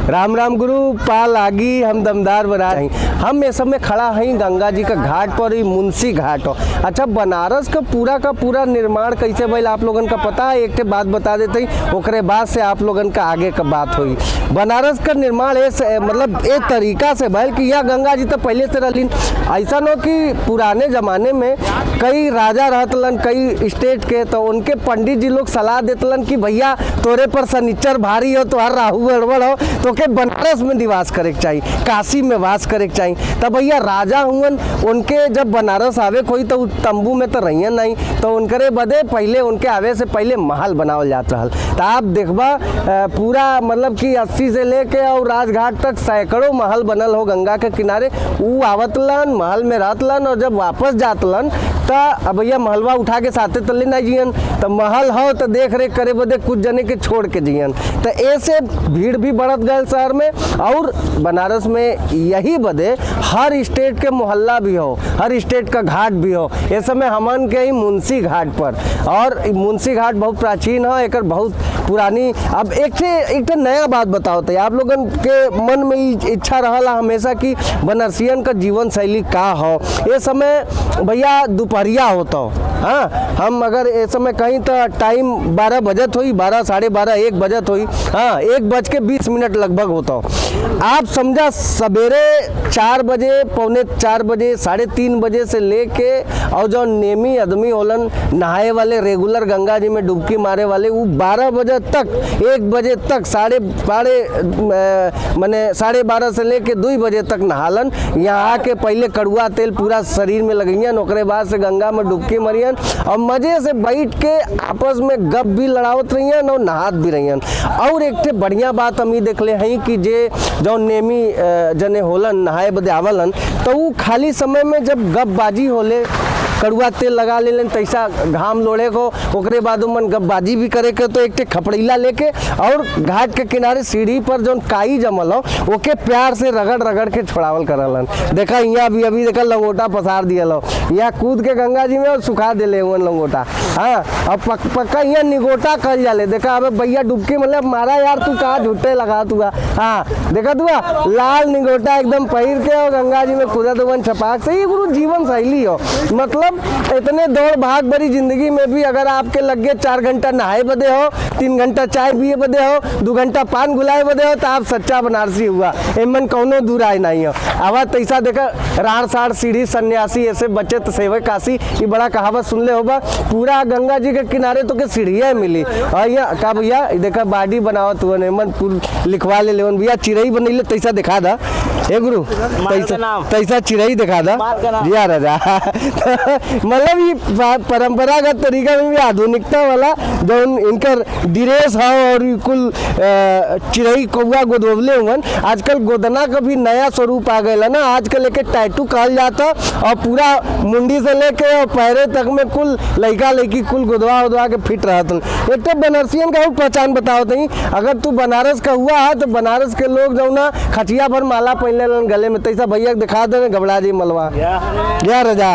राम राम गुरु पाल आगी हम दमदार बना रही। हम ये सब में खड़ा हई गंगा जी का घाट पर, ही मुंशी घाट हो। अच्छा, बनारस का पूरा निर्माण कैसे भइल आप लोगन का पता है? एक बात बता देते ही, ओकरे बाद से आप लोगन का आगे का बात हुई। बनारस का निर्माण मतलब एक तरीका से भइल कि यह गंगा जी तो पहले से रही। ऐसा न कि पुराने जमाने में कई राजा रहतलन कई स्टेट के, तो उनके पंडित जी लोग सलाह देतलन कि भैया तोरे पर शनिचर भारी हो, तोहर राहु गड़बड़ हो, तो के बनारस में निवास करे के चाहिए, काशी में वास करे के चाहिए। तब भैया राजा हुन, उनके जब बनारस आवे कोई तो तंबू में तो रहिए नहीं, तो उनकरे बदे पहले उनके आवे से पहले महल बनावल जात रहल। तो आप देखबा पूरा मतलब कि 80 से लेके और राजघाट तक सैकड़ों महल बनल हो गंगा के किनारे। ऊ आवतलन महल में रहतलन और जब वापस जातलन तो भैया महलवा उठा के साथे तले नहीं जियन, तो महल हो तो देख रेख करे बदे कुछ जने के छोड़ के जियन। तो ऐसे भीड़ भी बढ़त गए शहर में। और बनारस में यही बदे हर स्टेट के मोहल्ला भी हो, हर स्टेट का घाट भी हो। इस समय हमन के ही मुंशी घाट पर, और मुंशी घाट बहुत प्राचीन है, एक बहुत पुरानी। अब एक नया बात बताओ तो आप लोगन के मन में इच्छा रहला हमेशा कि बनारसियन का जीवन शैली का हो। ये समय भैया दोपहरिया होता हो। हाँ, हम अगर इस समय कहीं तो टाइम 12 बजत हुई, 12 साढ़े 12 1 बजत हुई। हाँ, 1:20 लगभग होता हो। आप समझा सवेरे 4 बजे, पौने 4 बजे, 3:30 बजे से लेके और जो नेमी आदमी होलन नहाए वाले रेगुलर गंगा जी में डुबकी मारे वाले, वो 12 बजे तक 1 बजे तक मैंने 12:30 से लेके 2 बजे तक नहालन। यहाँ आके पहले कड़ुआ तेल पूरा शरीर में लगइयन, ओकरे बाद से गंगा में डुबकी मरियन और मजे से बैठ के आपस में गप भी लड़ावत रहियन और नहात भी रहियन। और एक बढ़िया बात हम ही देखले हैं कि जे जो नेमी जने होलन नहाए बदे आवलन, तो वो खाली समय में जब गपबाजी होले कड़ुआ तेल लगा लेलन, तैसा घाम लोड़े को, ओकरे बाद मन गपबाजी भी करे के, तो एक खपड़ीला लेके और घाट के किनारे सीढ़ी पर जो काई जमल हो ओके प्यार से रगड़ रगड़ के छोड़ावल करलन। देखा यहाँ भी अभी देखा लंगोटा पसार दिया लो, यहाँ कूद के गंगा जी में और सुखा दिले हुए लंगोटा। हाँ, अब पक्का यहाँ निगोटा कर जाले। देखा अब भैया डुबकी मतलब मारा यार, तू कहाँ झुट्टे लगा तू। हाँ देखा तू लाल निगोटा एकदम पहिर के और गंगा जी में कूदा तो छपाक से। ये गुरु जीवन शैली हो। मतलब इतने दौड़ भाग भरी जिंदगी में भी अगर आपके लगे 4 घंटा नहाए बदे हो, 3 घंटा चाय पिए बदे हो, 2 घंटा पान गुलाए बदे हो, तो आप सच्चा बनारसी हुआ। एमन कौनो दूर आए नहीं हो। आवाज तैसा देखा राड़ साड़ सीढ़ी सन्यासी ऐसे बचत सेवे काशी, ये बड़ा कहावत सुन ले होगा। पूरा गंगा जी के किनारे तो के सीढ़ियाँ मिली। और यहाँ का भैया देखा बाडी बनावत हुआ एमन पुल लिखवा ले लेवन भैया, चिड़ई बनैले तैसा दिखा दा। ए गुरु तैसा चिड़ई दिखा दा जिया राजा। मतलब ये परंपरागत तरीका में भी आधुनिकता वाला जो इनकर ड्रेस है और कुल चिड़ई कौआ गोदवले हुए। आजकल गोदना का भी नया स्वरूप आ गया ना। आजकल लेके टैटू कहल जाता और पूरा मुंडी से लेके और पैरे तक में कुल लड़का लड़की कुल गोदवा के फिट रहता। एक तो बनारसियन का पहचान बताओ तही, अगर तू बनारस का हुआ है तो बनारस के लोग जो ना खचिया भर माला पहनले गले में, तैसा भैया दिखा दे घबरा जी मलवा क्या रजा।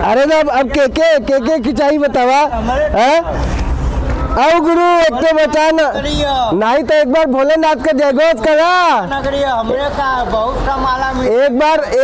अरे ना अब के खिंचाई बतावा है। आओ गुरु एक तो बचाना नहीं तो एक बार भोलेनाथ का जयघोष करा। एक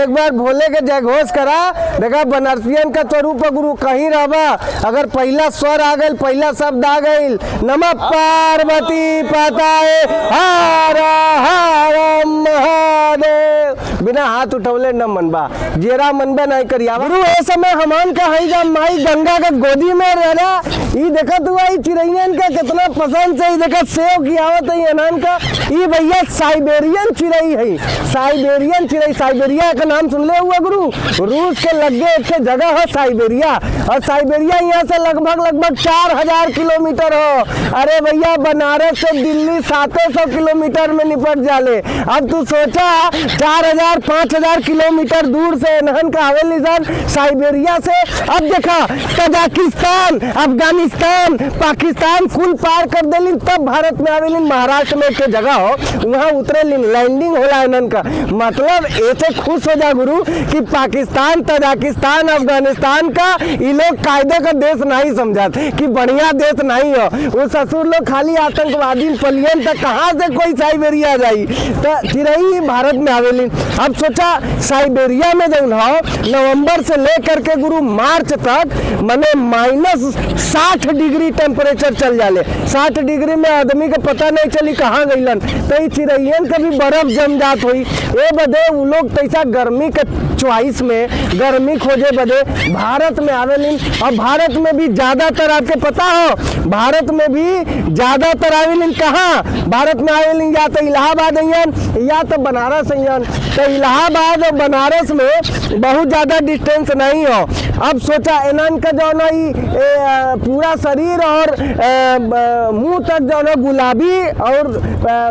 बार भोले के जयघोष करा। देखा बनारसियन का स्वरूप गुरु कहीं रहबा, अगर पहला स्वर आ गई, पहला शब्द आ गई, नमः पार्वती पताये हर हर महादेव, बिना हाथ उठौले न मनबा, जेरा मनबा नहीं करिया गुरु। ए समय हमान का हई जा माई गंगा के गोदी में रहला। ई देखा तू आई चिड़ैयन का कितना पसंद से, देखा सेव की आवत है अनान का। ये भैया साइबेरियन चिड़ई है, साइबेरियन चिड़ई। साइबेरिया का नाम सुन ले हुआ गुरु। रूस के लगे एक जगह है साइबेरिया, और साइबेरिया यहाँ से लगभग 4000 किलोमीटर हो। अरे भैया बनारस से दिल्ली 700 किलोमीटर में निपट जाले। अब तू सोचा 4000 4,000 किलोमीटर दूर से एनहन का आवेल निशान साइबेरिया से। अब देखा तजाकिस्तान, अफगानिस्तान, पाकिस्तान कुल पार कर देलिन, तब भारत में आवेलिन। महाराष्ट्र में एक जगह हो वहाँ उतरेलिन, लैंडिंग होला इनन का। मतलब ऐसे खुश हो जा गुरु कि पाकिस्तान, तजाकिस्तान, अफगानिस्तान का ये लोग कायदे का देश नहीं समझत कि बढ़िया देश नहीं हो। वो ससुर लोग खाली आतंकवादी पलियन तक कहाँ से कोई साइबेरिया जाई, तो चिरई भारत में आवेलिन। अब सोचा साइबेरिया में जो हो नवंबर से लेकर के गुरु मार्च तक माने -60 डिग्री टेम्परेचर चल जाले। 60 डिग्री में आदमी के पता नहीं चली कहाँ गईलन। तो चिड़ैयन कभी बर्फ जम जात हुई ए बदे वो लोग पैसा गर्मी के चॉइस में गर्मी खोजे बदे भारत में आवेलिन। और भारत में भी ज्यादातर आपके पता हो, भारत में भी ज्यादातर आवेलिन कहाँ, भारत में आवेलिन या तो इलाहाबाद अयन या तो बनारस अयन। तो इलाहाबाद और बनारस में बहुत ज्यादा डिस्टेंस नहीं हो। अब सोचा इनन का जो ना पूरा शरीर और मुंह तक जो ना गुलाबी और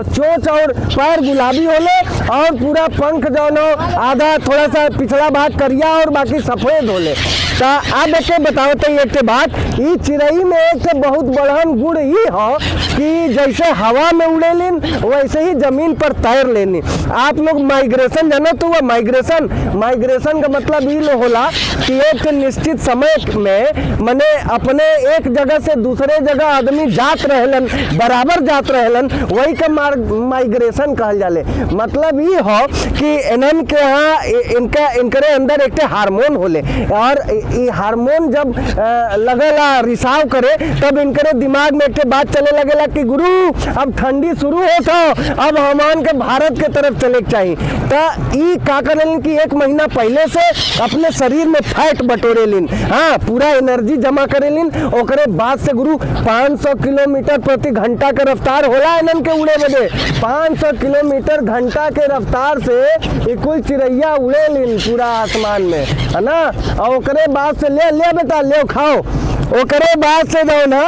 चोंच और पैर गुलाबी होले और पूरा पंख जो ना आधा थोड़ा सा पिछला भाग करिया और बाकी सफेद होले। तो अब एक बतावते एक बात, ये चिड़ई में एक बहुत बड़हन गुण ही हो कि जैसे हवा में उड़ेलिन वैसे ही जमीन पर तैर लेनी। आप लोग माइग्रेशन जानो तो वह माइग्रेशन का मतलब ये होला कि एक निश्चित समय में मने अपने एक जगह से दूसरे जगह आदमी जात रहेलन, बराबर जात रहेलन, वही का माइग्रेशन कहल जाले। मतलब ये हो कि इनन के यहाँ इनके अंदर एक हार्मोन होले और ये हार्मोन जब लगेला रिसाव करे तब इनके दिमाग में एक बात चले लगेला कि गुरु अब ठंडी शुरू होता, अब हमान के भारत के तरफ चले के चाहिए। तो ये का करेलिन कि 1 महीना पहले से अपने शरीर में फैट बटोरेलिन, हाँ पूरा एनर्जी जमा करेलिन। ओकरे बाद से गुरु 500 किलोमीटर प्रति घंटा के रफ्तार होला इनन के उड़े बदे। 500 किलोमीटर घंटा के रफ्तार से ये कुल चिड़ैया उड़ेलिन पूरा आसमान में, है ना। और ओकरे बाद से ले बेटा ले खाओ। ओकरे बाद से जो ना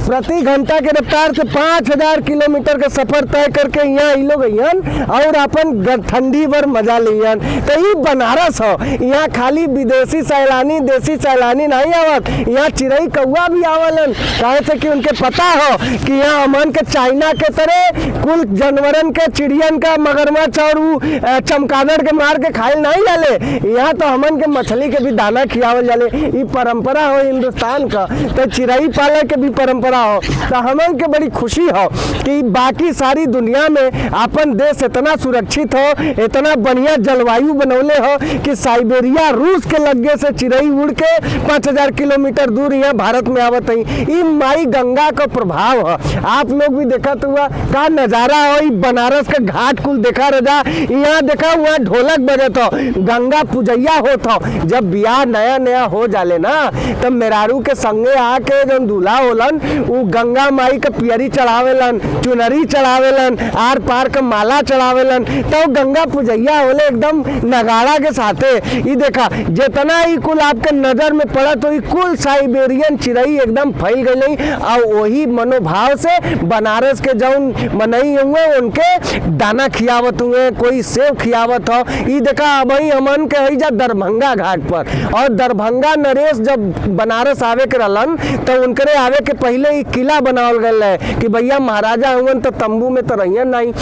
प्रति घंटा के रफ्तार से 5,000 किलोमीटर का सफर तय करके यहाँ ये लोग अयन और अपन ठंडी भर मजा लियन। तो ये बनारस हो, यहाँ खाली विदेशी सैलानी देसी सैलानी नहीं आवत, यहाँ चिड़ई कौआ भी आवलन। कहे से कि उनके पता हो कि यहाँ अमन के चाइना के तरह कुल जानवरन के चिड़ियन का मगरमच्छ और चमगादड़ के मार के खाइल नहीं जाले, यहाँ तो हमन के मछली के भी दाना खियावल जाले। ये परंपरा हो हिंदुस्तान का। तो चिड़ई पाले के भी परंपरा हो। तो हमन के बड़ी खुशी हो कि बाकी सारी दुनिया में अपन देश इतना सुरक्षित हो, इतना बढ़िया जलवायु बनौले हो कि साइबेरिया रूस के लगे से चिड़ई उड़ के 5,000 किलोमीटर दूर यहाँ भारत में आवत है। ये माई गंगा का प्रभाव हो। आप लोग भी देखा तो हुआ का नजारा हो, बनारस के घाट कुल देखा रजा, यहाँ देखा हुआ ढोलक बजत हो, गंगा पूजैया होत हो। जब बियाह नया नया हो जाले ना तब मेहरारू के संगे आके जब दूल्हा होलन वो गंगा माई के पियरी चढ़ावेलन, चुनरी चढ़ावेलन, आर पार के माला चढ़ावेलन। तो गंगा पूजैया होले एकदम नगाड़ा के साथे। ये देखा जितना ही कुल आपके नजर में पड़ा तो ये कुल साइबेरियन चिड़ई एकदम फैल गई। और वही मनोभाव से बनारस के जौन मनई हुए उनके दाना खियावत हुए, कोई सेव खियावत हो। ये देखा अब हमन के है जा दरभंगा घाट पर, और दरभंगा नरेश जब बनारस आवे के रहलन तो उनके आवे के पहले ही किला बनावल गया है कि भैया महाराजा हुए तो तंबू में तो रहिए नहीं।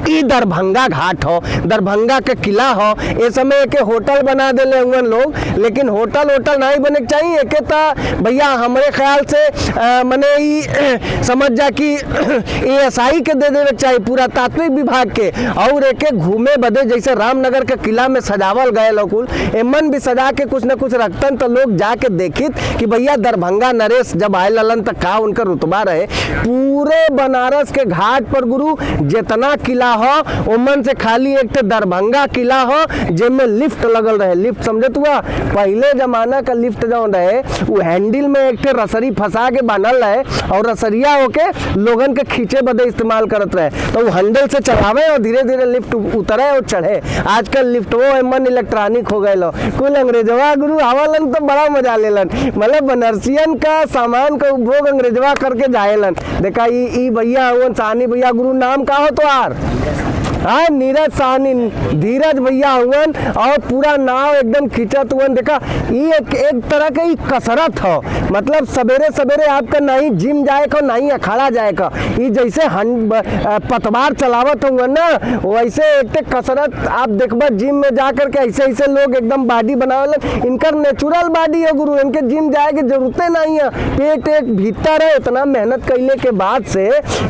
ई दरभंगा घाट हो, दरभंगा के किला हो। इस समय एक होटल बना देले हुए लोग, लेकिन होटल नहीं बने चाहिए। एक तो भैया हमारे ख्याल से मने समझ जा कि ASI के दे देवे चाहिए पूरा तात्विक विभाग के, और एक घूमे बदे जैसे रामनगर के किला में सजावल गए लोकुल एमन भी सजा के कुछ न कुछ रखतन तो लोग जाके देखित कि भैया दरभंगा नरेश जब आए ललन तक का उनका रुतबा रहे। पूरे बनारस के घाट पर गुरु जितना किला हो उमन से खाली एक तो दरभंगा किला हो जिसमें लिफ्ट लगल रहे। लिफ्ट समझत हुआ पहले जमाना का लिफ्ट जो रहे वो हैंडल में एक रसरी फंसा के बांधल रहे और रसरिया होके लोगन के खींचे बदे इस्तेमाल करत रहे। तो वो हैंडल से चढ़ावे और धीरे धीरे लिफ्ट उतरे और चढ़े। आजकल लिफ्ट वो एमन इलेक्ट्रॉनिक हो गए लो। कुल अंग्रेजवा गुरु आवलन तो बड़ा मजा लेलन, मतलब बनारसियन का सामान का उपभोग अंग्रेजवा करके जाएलन। देखा ई भैया सानी भैया गुरु नाम का हो तो आर हाँ नीरज साहनी धीरज भैया हुवन और पूरा नाव एकदम खींचत हुवन। देखा ये एक तरह के कसरत हो, मतलब सवेरे सवेरे आपका नहीं जिम जाए का नहीं अखाड़ा जाए का, ये जैसे पतवार चलावत हुआ ना वैसे एक कसरत आप देखबा जिम में जा करके ऐसे ऐसे लोग एकदम बॉडी बनावल, इनका नेचुरल बॉडी है गुरु, इनके जिम जाए की जरूरतें नहीं है, पेट एक भीतर है। इतना मेहनत कैले के बाद से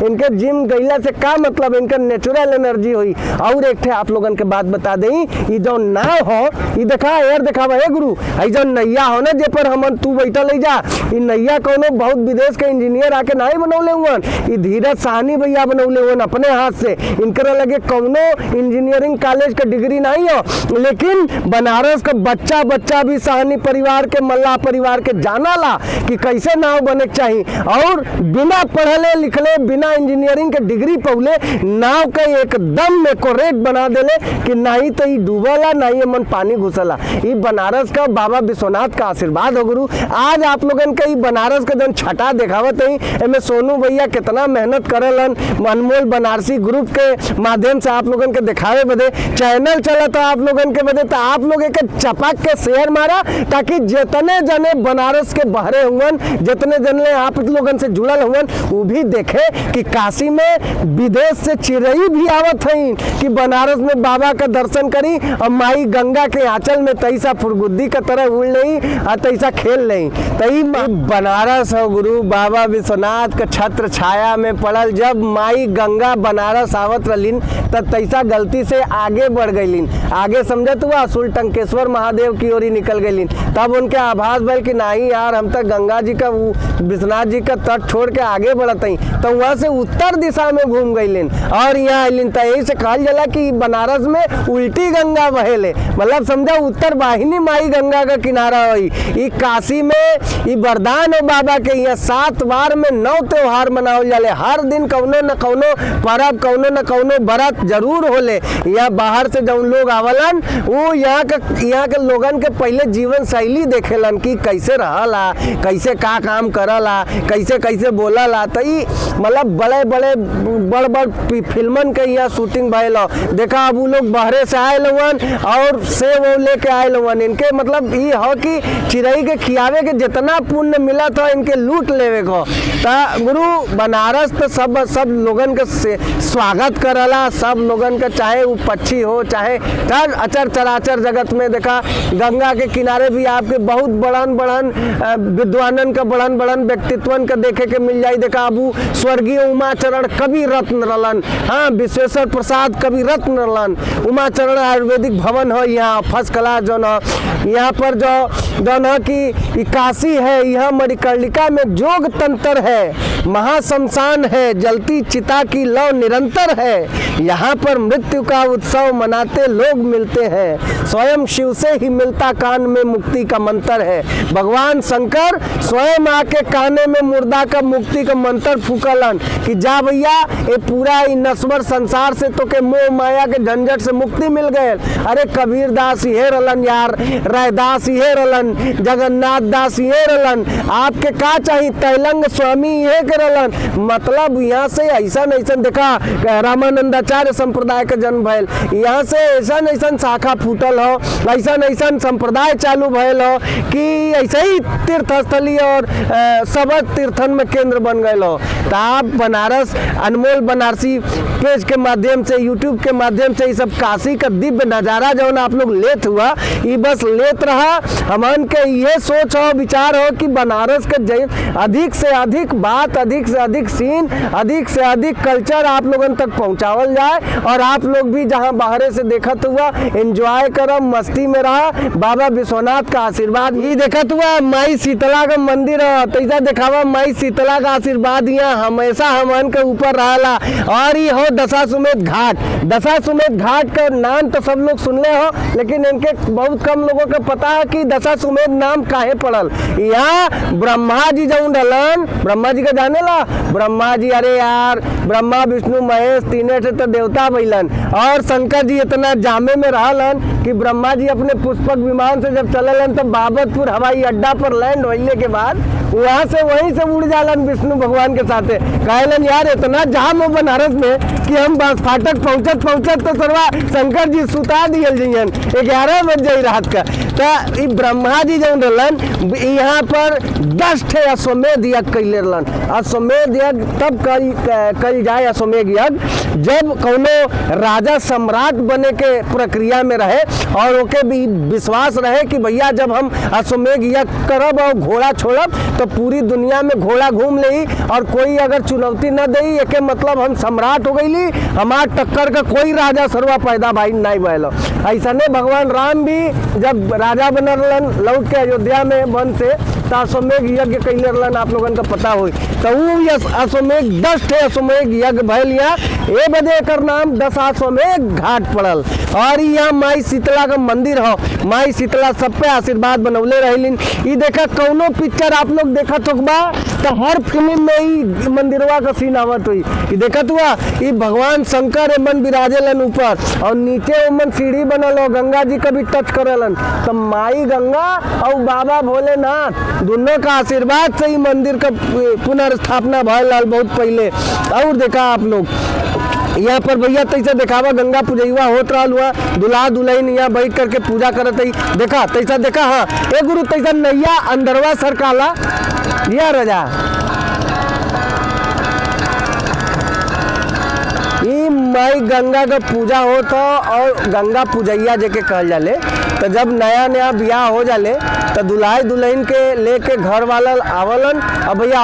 इनके जिम गईला से का मतलब, इनका नेचुरल एनर्जी हुई। और एक थे आप लोगन के बात बता दें, ये जो नाव हो ये देखा यार दिखावा है गुरु, ये जो नैया हो ना जे पर हमन तू बैठल ले जा, ये नैया कोनो बहुत विदेश के इंजीनियर आके नहीं बनौले हुआ, ये धीरज साहनी भैया बनौले हुआ अपने हाथ से। इनकर लगे कौनो इंजीनियरिंग कॉलेज का डिग्री नहीं हो, लेकिन बनारस का बच्चा बच्चा भी साहनी परिवार के मल्ला परिवार के जाना ला कि कैसे नाव बने चाहिए, और बिना पढ़ले लिखले बिना इंजीनियरिंग के डिग्री पौले नाव का एकदम एक्यूरेट बना देले कि नहीं तो ये डूबला नहीं मन पानी घुसला। ये बनारस का बाबा विश्वनाथ का आशीर्वाद हो गुरु। आज आप लोगन के बनारस का जन छटा देखावत है, एमे सोनू भैया कितना मेहनत करेलन, अनमोल बनारसी ग्रुप के माध्यम से आप लोगन के दिखावे बदे चैनल चला था आप लोगन के बदे, तो आप लोग एक चपक के शेयर मारा ताकि जितने जने बनारस के बहरे हुवन, जितने जने आप लोगन से जुड़ल हुवन वो भी देखे कि काशी में विदेश से चिड़ई भी आवत है कि बनारस में बाबा का दर्शन करी और माई गंगा के आंचल में तैसा फुरगुद्दी का तरह उड़ नहीं और तैसा खेल नहीं। तई बनारस हो गुरु, बाबा विश्वनाथ का छत्र छाया में पड़ल, जब माई गंगा बनारस आवत रलीन तब तैसा गलती से आगे बढ़ गईलिन, आगे समझत हुआ असुल टंकेश्वर महादेव की ओर निकल गईलिन, तब उनके आभास भल कि नहीं यार हम तक गंगा जी का विश्वनाथ जी का तट छोड़ के आगे बढ़त ही, तो वहाँ से उत्तर दिशा में घूम गईलिन और यहाँ आइलिन। तो यही से कहल जाला कि बनारस में उल्टी गंगा बहेले, मतलब समझा उत्तर वाहिनी माई गंगा का किनारा हुई। ये काशी में ये वरदान हो बाबा के, यहाँ 7 बार में 9 त्योहार मनावल जाले, हर दिन कौनो न कौनो परब कौनो न कौनो व्रत जरूर होले। यहाँ बाहर से जब लोग आवलन वो यहाँ के लोगन के पहले जीवन शैली देखेलन कि कैसे रहला, कैसे का काम करला, कैसे कैसे बोलला। तो ये मतलब बड़े बड़े बड़ बड़ फिल्मन के यहाँ शूटिंग भयल देखा, अब वो लोग बहरे से आए हुवन और सेव लेके आए हुवन, इनके मतलब ये हो कि चिड़ई के खियावे के जितना पुण्य मिला था इनके लूट लेवे को। तो गुरु बनारस तो सब लोगन के स्वागत करला, सब लोगन का, चाहे वो पक्षी हो चाहे अचर चराचर जगत में। देखा गंगा के किनारे भी आपके बहुत बड़न विद्वानन का बड़न व्यक्तित्वन का देखे के मिल जाए। देखा अबू स्वर्गीय उमाचरण कवि रत्न रलन, हाँ विश्वेश्वर प्रसाद कवि रत्न रलन। उमाचरण आयुर्वेदिक भवन हो यहाँ फर्स्ट क्लास जो न, यहाँ पर जो न की काशी है, यहाँ मणिकर्णिका में जोग तंत्र है, महाशमशान है, जलती चिता की लौ निरंतर है, यहाँ पर मृत्यु का उत्सव मनाते लोग मिलते हैं, स्वयं शिव से ही मिलता कान में मुक्ति का मंत्र है। भगवान शंकर स्वयं आके काने में मुर्दा का मुक्ति का मंत्र फूकलन कि जा भैया ये पूरा नश्वर संसार से तो के मोह माया के झंझट से मुक्ति मिल गए। अरे कबीर दास ये रलन यार, रायदास ये रलन, जगन्नाथ दास ये रलन, आपके का चाहिए, तैलंग स्वामी ये के रलन। मतलब यहाँ से ऐसा देखा रामानंदाचार्य संप्रदाय का जन्म भयल, यहाँ से ऐसा शाखा फूटल हो, ऐसा संप्रदाय चालू भयल हो कि ऐसे ही तीर्थस्थली और सबक तीर्थन में केंद्र बन गए हो। तो आप बनारस अनमोल बनारसी पेज के माध्यम से, यूट्यूब के माध्यम से ये सब काशी का दिव्य नज़ारा जो आप लोग लेत हुआ, ये बस लेत रहा। हमन के ये सोच हो विचार हो कि बनारस के अधिक से अधिक बात, अधिक से अधिक सीन, अधिक से अधिक कल्चर आप लोगन तक पहुँचावल जाए और आप लोग भी जहाँ बाहरे से देखत हुआ एंजॉय करो, मस्ती में रहा। बाबा विश्वनाथ का आशीर्वाद ये देखत हुआ, माई शीतला का मंदिर है, तैसा दिखावा माई शीतला का आशीर्वाद यहाँ हमेशा हमन के ऊपर रहला। और ये हो दशाश्वमेध घाट, दशाश्वमेध घाट का नाम तो सब लोग सुनले हो, लेकिन इनके बहुत कम लोगों को पता है कि दशाश्वमेध नाम काहे पड़ल। यहाँ ब्रह्मा जी जौन रहलन, ब्रह्मा जी का जाने ला, ब्रह्मा जी अरे यार ब्रह्मा विष्णु महेश तीने से तो देवता बैलन, और शंकर जी इतना जामे में रहलन कि ब्रह्मा जी अपने पुष्पक विमान से जब चललन तो बाबतपुर हवाई अड्डा पर लैंड होने के बाद वहाँ से वहीं से उड़ जालन विष्णु भगवान के साथे। कहलन यार इतना जाम हो बनारस में कि हम बस फाटक पहुंचत पहुंचत तो सरवा शंकर जी सुता दियल जइयन 11 बज जाई रात का। तो ब्रह्मा जी जब रहलन यहाँ पर 10 ठे अश्वमेध यज्ञ कैले रहलन। अश्वमेध यज्ञ तब कल जाए अश्वमेध यज्ञ जब कौनो राजा सम्राट बने के प्रक्रिया में रहे और ओके भी विश्वास रहे कि भैया जब हम अश्वमेध यज्ञ करब और घोड़ा छोड़ब तो पूरी दुनिया में घोड़ा घूम ले और कोई अगर चुनौती न दे एके मतलब हम सम्राट हो गई, हमार टक्कर का कोई राजा सरवा पैदा भाई नहीं भैलो। ऐसा ने भगवान राम भी जब राजा बनल लौट के अयोध्या में वन से तो अश्वमेध यज्ञ कैले रहलन, आप लोगन का पता हुई। तो वो अश्वमेध 10 ठे अश्वमेध यज्ञ भैल यहाँ ए बदे एकर नाम 10 अश्वमेध घाट पड़ल। और यहाँ माई शीतला का मंदिर हो, माई शीतला सब पे आशीर्वाद बनौले रहलिन। ये देखा कौनो पिक्चर आप लोग देखा तो बा तो हर फिल्म में ही मंदिरवा का सीन आवत हुई। ये देखा हुआ ये भगवान शंकर मन विराजेलन ऊपर और नीचे उमन सीढ़ी बनल हो, गंगा जी का भी टच करलन। तो माई गंगा और बाबा भोलेनाथ दोनों का आशीर्वाद से ही मंदिर का पुनर्स्थापना भयल बहुत पहले। और देखा आप लोग यहाँ पर भैया तैसा दिखावा गंगा पूजैवा होत रहा हुआ, दुल्हा दुल्हन यहाँ बैठ करके पूजा करत है। देखा तैसा देखा, हाँ ए गुरु तैसा नैया अंदरवा सरकाला या रजा ई माई गंगा का पूजा होता और गंगा पूजैया जेके कहल जाले। तो जब नया नया ब्याह हो जाले तो दुल्हा दुल्हन के लेके घर वाला आवलन, अब भैया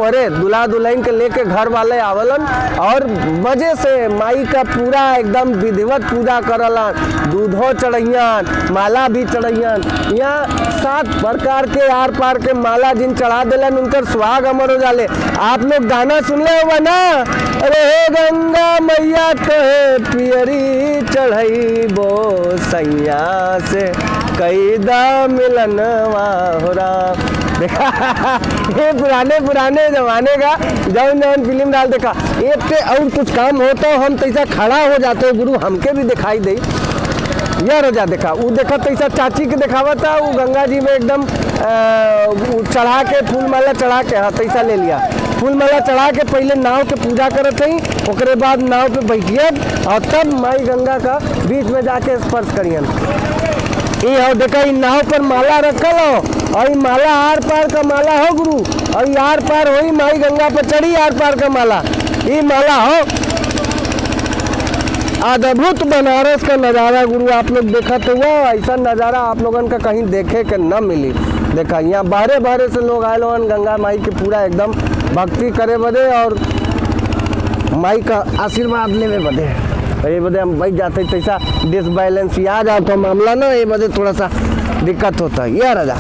अरे दुल्हा दुल्हन के लेके घर वाले आवलन और वजह से माई का पूरा एकदम विधिवत पूजा करलन, दूधो चढ़ैयन, माला भी चढ़ैयन। यहाँ 7 प्रकार के आर पार के माला जिन चढ़ा दिलन उनकर सुहाग अमर हो जाले। आप लोग गाना सुनले हुआ ना, अरे हे गंगा मैया कहे पियरी चढ़ैबो सैया से कैदा मिलनवा हो राम। देखा ये पुराने जमाने का जौन जौन फिल्म डाल देखा एक पे और कुछ काम होता हम तैसा खड़ा हो जाते गुरु हमके भी दिखाई दे या रजा। देखा वो देखा तैसा चाची के दिखावा था, वो गंगा जी में एकदम चढ़ा के फूल माला चढ़ा के, हाँ तैसा ले लिया, फूल माला चढ़ा के पहले नाव के पूजा करत हई, ओकरे बाद नाव पे बैठियन और तब माई गंगा का बीच में जाके स्पर्श करियन। ये हो देखा इन नाव पर माला रखल हो और माला आर पार का माला हो गुरु, और आर पार हो माई गंगा पर चढ़ी आर पार का माला, ये माला हो। अद्भुत बनारस का नज़ारा गुरु आप लोग देखा तो वो ऐसा नज़ारा आप लोगन का कहीं देखे के न मिली। देखा यहाँ बाहरे बाहरे से लोग आए लोगन गंगा माई के पूरा एकदम भक्ति करे बदे और माई का आशीर्वाद लेवे बदे। ये बदे हम बैठ जाते तैसा डिसबैलेंस आ जाता मामला ना, ये बदे थोड़ा सा दिक्कत होता है। यार राजा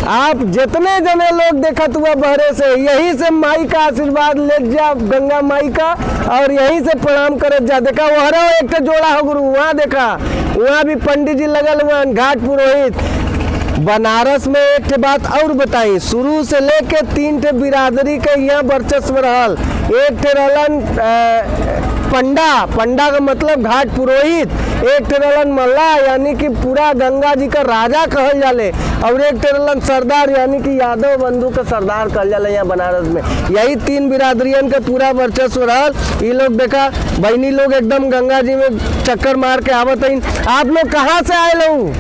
आप जितने जने लोग देखा हुआ बहरे से यही से माई का आशीर्वाद ले जा गंगा माई का और यहीं से प्रणाम करत जा। देखा वहरा एक तो जोड़ा हो गुरु, वहाँ देखा वहाँ भी पंडित जी लगल हुआ घाट पुरोहित। बनारस में एक ठे बात और बताई, शुरू से लेके 3 ठे बिरादरी के यहाँ वर्चस्व रहल। एक ठे रहलन पंडा का मतलब घाट पुरोहित, एक ठे रहलन मल्ला यानी कि पूरा गंगा जी का राजा कहल जाले, और एक ठे रहलन सरदार यानी कि यादव बंधु का सरदार कहल जाले। यहाँ बनारस में यही 3 बिरादरियन का पूरा वर्चस्व रहल। ये लोग देखा बहनी लोग एकदम गंगा जी में चक्कर मार के आवत हैं। आप लोग कहाँ से आए लोग,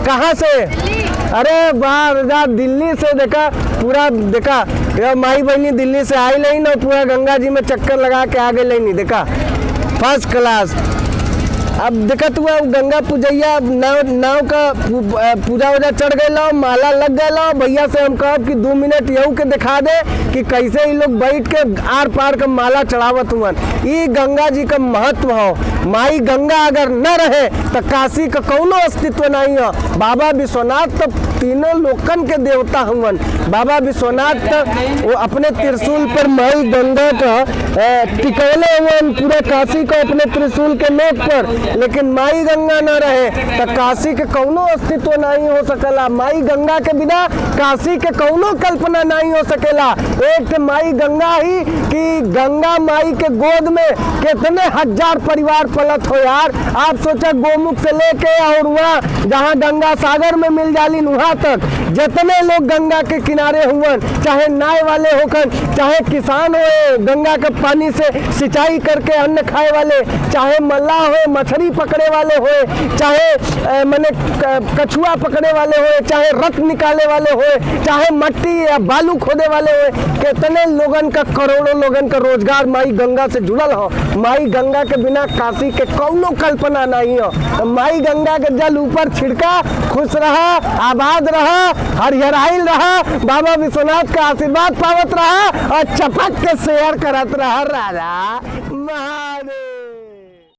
कहाँ से? अरे बाहर जा दिल्ली से। देखा पूरा देखा माई बहनी दिल्ली से आई नहीं ना, पूरा गंगा जी में चक्कर लगा के आ गई नहीं। देखा फर्स्ट क्लास। अब देखा हुआ गंगा पूजैया नाव का पूजा वूजा चढ़ गए, माला लग गए। भैया से हम कह कि 2 मिनट यहू के दिखा दे कि कैसे ये लोग बैठ के आर पार का माला चढ़ावत हुआ। ये गंगा जी का महत्व हो। माई गंगा अगर न रहे तो काशी का कौनो अस्तित्व नहीं हो। बाबा विश्वनाथ तो तीनों लोकन के देवता हुआ। बाबा विश्वनाथ तो वो अपने त्रिशूल पर माई गंगा का टिकौले हुए, पूरे काशी को अपने त्रिशूल के नोक पर लेकिन माई गंगा ना रहे तो काशी के कौनो अस्तित्व नहीं हो सकेला। माई गंगा के बिना काशी के कौनो कल्पना नहीं हो सकेला। एक माई गंगा ही कि गंगा माई के गोद में कितने हजार परिवार पलत हो यार। आप सोचा गोमुख से लेके और वहाँ जहाँ गंगा सागर में मिल जाली वहाँ तक जितने लोग गंगा के किनारे हुवन, चाहे नाव वाले होकर, चाहे किसान हो गंगा के पानी से सिंचाई करके अन्न खाए वाले, चाहे मल्लाह हो मछली पकड़े वाले हो, चाहे मैंने कछुआ पकड़े वाले हो, चाहे रथ निकाले वाले हो, चाहे मट्टी या बालू खोदे वाले हो, कितने लोगन का करोड़ों लोगन का रोजगार माई गंगा से जुड़ल हो। माई गंगा के बिना काशी के कौनो कल्पना नहीं हो। तो माई गंगा के जल ऊपर छिड़का, खुश रहा, आबाद रहा, हरिहराइल रहा, बाबा विश्वनाथ का आशीर्वाद पावत रहा और चपक के शेयर करत रहा। राजा महादेव।